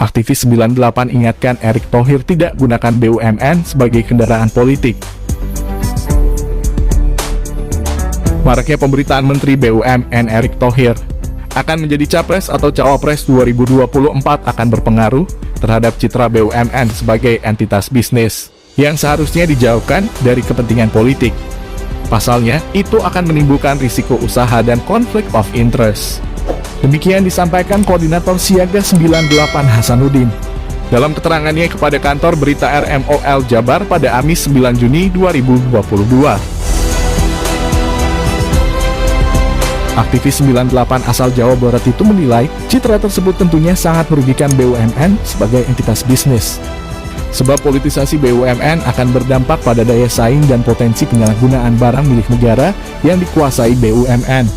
Aktivis 98 ingatkan Erick Thohir tidak gunakan BUMN sebagai kendaraan politik. Maraknya pemberitaan Menteri BUMN Erick Thohir akan menjadi capres atau cawapres 2024 akan berpengaruh terhadap citra BUMN sebagai entitas bisnis yang seharusnya dijauhkan dari kepentingan politik. Pasalnya, itu akan menimbulkan risiko usaha dan konflik of interest. Demikian disampaikan Koordinator Siaga 98 Hasanuddin dalam keterangannya kepada kantor berita RMOL Jabar pada Kamis 9 Juni 2022. Aktivis 98 asal Jawa Barat itu menilai citra tersebut tentunya sangat merugikan BUMN sebagai entitas bisnis. Sebab politisasi BUMN akan berdampak pada daya saing dan potensi penyalahgunaan barang milik negara yang dikuasai BUMN.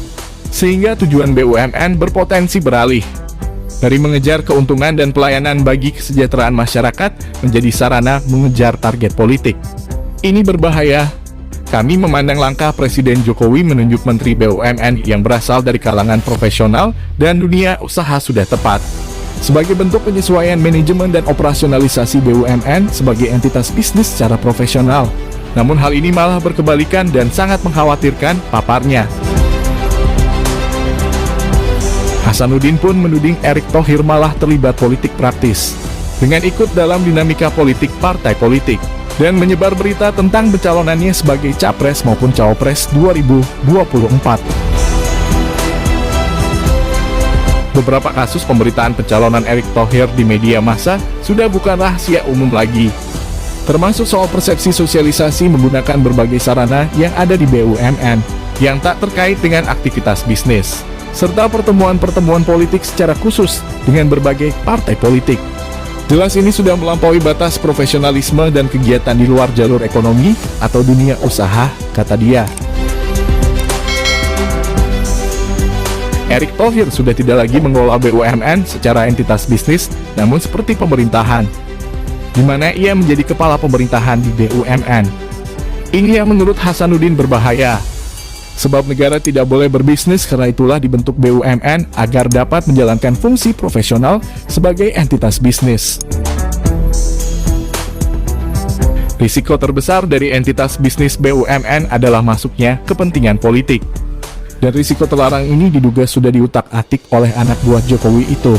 Sehingga tujuan BUMN berpotensi beralih dari mengejar keuntungan dan pelayanan bagi kesejahteraan masyarakat menjadi sarana mengejar target politik. Ini berbahaya. Kami memandang langkah Presiden Jokowi menunjuk Menteri BUMN yang berasal dari kalangan profesional dan dunia usaha sudah tepat. Sebagai bentuk penyesuaian manajemen dan operasionalisasi BUMN sebagai entitas bisnis secara profesional. Namun hal ini malah berkebalikan dan sangat mengkhawatirkan, paparnya. Hasanuddin pun menuding Erick Thohir malah terlibat politik praktis dengan ikut dalam dinamika politik partai politik dan menyebar berita tentang pencalonannya sebagai capres maupun cawapres 2024. Beberapa kasus pemberitaan pencalonan Erick Thohir di media massa sudah bukan rahasia umum lagi, termasuk soal persepsi sosialisasi menggunakan berbagai sarana yang ada di BUMN yang tak terkait dengan aktivitas bisnis, serta pertemuan-pertemuan politik secara khusus dengan berbagai partai politik. Jelas ini sudah melampaui batas profesionalisme dan kegiatan di luar jalur ekonomi atau dunia usaha, kata dia. Erick Thohir sudah tidak lagi mengelola BUMN secara entitas bisnis, namun seperti pemerintahan, di mana ia menjadi kepala pemerintahan di BUMN. Ini yang menurut Hasanuddin berbahaya. Sebab negara tidak boleh berbisnis, karena itulah dibentuk BUMN agar dapat menjalankan fungsi profesional sebagai entitas bisnis. Risiko terbesar dari entitas bisnis BUMN adalah masuknya kepentingan politik. Dan risiko terlarang ini diduga sudah diutak-atik oleh anak buah Jokowi itu.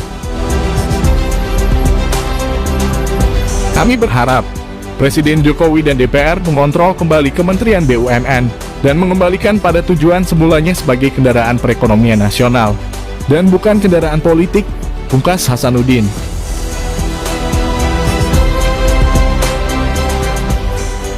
Kami berharap Presiden Jokowi dan DPR mengontrol kembali Kementerian BUMN dan mengembalikan pada tujuan semulanya sebagai kendaraan perekonomian nasional dan bukan kendaraan politik, pungkas Hasanuddin.